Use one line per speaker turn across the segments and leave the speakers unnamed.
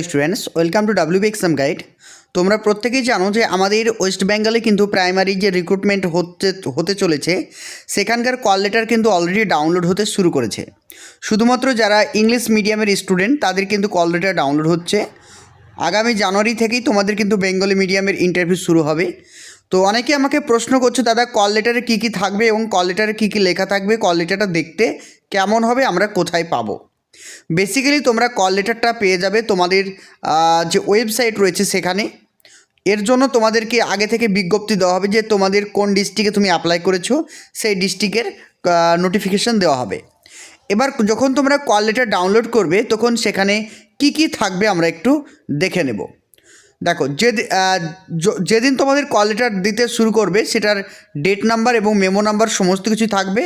Students welcome to WB exam guide. তোমরা প্রত্যেকেই জানো যে আমাদের ওয়েস্ট বেঙ্গলে কিন্তু প্রাইমারি যে রিক্রুটমেন্ট হতে চলেছে সেখানকার কল লেটার কিন্তু অলরেডি ডাউনলোড হতে শুরু করেছে। শুধুমাত্র যারা ইংলিশ মিডিয়ামের স্টুডেন্ট তাদের কিন্তু কল লেটার ডাউনলোড হচ্ছে। আগামী জানুয়ারি থেকেই তোমাদের কিন্তু বেঙ্গলি মিডিয়ামের ইন্টারভিউ শুরু হবে। তো অনেকে আমাকে প্রশ্ন করছে, দাদা কল লেটারে কী কী থাকবে এবং কল লেটারে কী কী লেখা থাকবে, কল লেটারটা দেখতে কেমন হবে, আমরা কোথায় পাবো। বেসিক্যালি তোমরা কল লেটারটা পেয়ে যাবে তোমাদের যে ওয়েবসাইট রয়েছে সেখানে। এর জন্য তোমাদেরকে আগে থেকে বিজ্ঞপ্তি দেওয়া হবে যে তোমাদের কোন ডিস্ট্রিক্টে তুমি অ্যাপ্লাই করেছো, সেই ডিস্ট্রিক্টের নোটিফিকেশান দেওয়া হবে। এবার যখন তোমরা কল লেটার ডাউনলোড করবে তখন সেখানে কি কি থাকবে আমরা একটু দেখে নেব। দেখো, যেদিন তোমাদের কল লেটার দিতে শুরু করবে সেটার ডেট নাম্বার এবং মেমো নাম্বার সমস্ত কিছু থাকবে।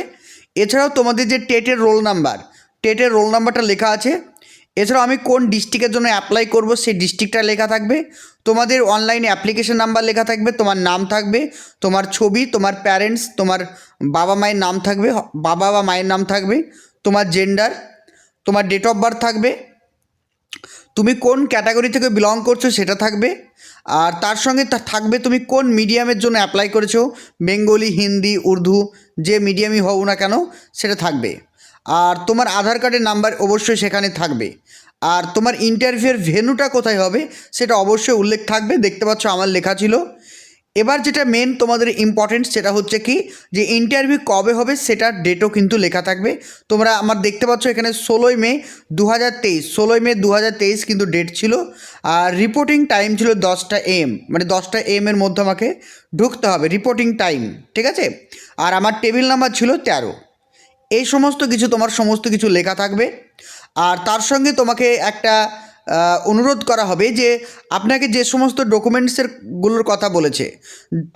এছাড়াও তোমাদের যে টেটের রোল নাম্বারটা লেখা আছে। এছাড়াও আমি কোন ডিস্ট্রিক্টের জন্য অ্যাপ্লাই করব সেই ডিস্ট্রিক্টটা লেখা থাকবে। তোমাদের অনলাইনে অ্যাপ্লিকেশন নাম্বার লেখা থাকবে, তোমার নাম থাকবে, তোমার ছবি, তোমার প্যারেন্টস, তোমার বাবা মায়ের নাম থাকবে, বাবা বা মায়ের নাম থাকবে, তোমার জেন্ডার, তোমার ডেট অফ বার্থ থাকবে, তুমি কোন ক্যাটাগরি থেকে বিলং করছো সেটা থাকবে। আর তার সঙ্গে থাকবে তুমি কোন মিডিয়ামের জন্য অ্যাপ্লাই করেছো, বেঙ্গলি, হিন্দি, উর্দু, যে মিডিয়ামই হও না কেন সেটা থাকবে। আর তোমার আধার কার্ডের নাম্বার অবশ্যই সেখানে থাকবে। আর তোমার ইন্টারভিউয়ের ভেন্যুটা কোথায় হবে সেটা অবশ্যই উল্লেখ থাকবে। দেখতে পাচ্ছ আমার লেখা ছিল। এবার যেটা মেন তোমাদের ইম্পর্টেন্ট সেটা হচ্ছে কি, যে ইন্টারভিউ কবে হবে সেটার ডেটও কিন্তু লেখা থাকবে। তোমরা আমার দেখতে পাচ্ছ এখানে 16ই মে 2023 কিন্তু ডেট ছিল। আর রিপোর্টিং টাইম ছিল 10টা AM, মানে 10টা AM এর মধ্যে আমাকে ঢুকতে হবে রিপোর্টিং টাইম, ঠিক আছে। আর আমার টেবিল নাম্বার ছিল 13। এই সমস্ত কিছু লেখা থাকবে। আর তার সঙ্গে তোমাকে একটা অনুরোধ করা হবে যে আপনাকে যে সমস্ত ডকুমেন্টসগুলোর কথা বলেছে,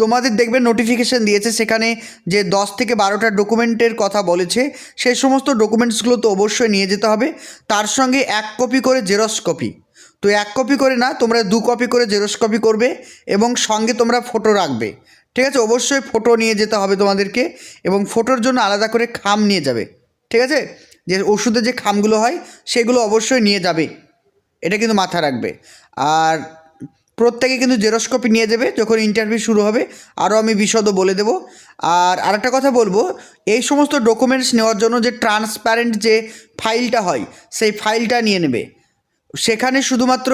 তোমাদের দেখবে নোটিফিকেশান দিয়েছে সেখানে যে 10 থেকে 12টা ডকুমেন্টের কথা বলেছে, সেই সমস্ত ডকুমেন্টসগুলো তো অবশ্যই নিয়ে যেতে হবে। তার সঙ্গে 1 কপি করে জেরক্স কপি, তো 1 কপি করে না, তোমরা 2 কপি করে জেরক্স কপি করবে এবং সঙ্গে তোমরা ফটো রাখবে, ঠিক আছে। অবশ্যই ফটো নিয়ে যেতে হবে তোমাদেরকে, এবং ফটোর জন্য আলাদা করে খাম নিয়ে যাবে, ঠিক আছে। যে ওষুধের যে খামগুলো হয় সেগুলো অবশ্যই নিয়ে যাবে, এটা কিন্তু মাথায় রাখবে। আর প্রত্যেকে কিন্তু জেরক্স কপি নিয়ে যাবে যখন ইন্টারভিউ শুরু হবে। আরও আমি বিশদ বলে দেবো। আর আরেকটা কথা বলবো, এই সমস্ত ডকুমেন্টস নেওয়ার জন্য যে ট্রান্সপারেন্ট যে ফাইলটা হয় সেই ফাইলটা নিয়ে নেবে। সেখানে শুধুমাত্র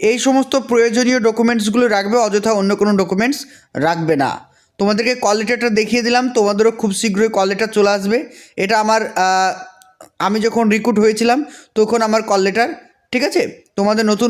এই সমস্ত প্রয়োজনীয় ডকুমেন্টসগুলো রাখবে, অযথা অন্য কোনো ডকুমেন্টস রাখবে না। তোমাদেরকে কল লেটারটা দেখিয়ে দিলাম, তোমাদেরও খুব শীঘ্রই কল লেটার চলে আসবে। এটা আমি যখন রিক্রুট হয়েছিলাম তখন আমার কল লেটার, ঠিক আছে। তোমাদের নতুন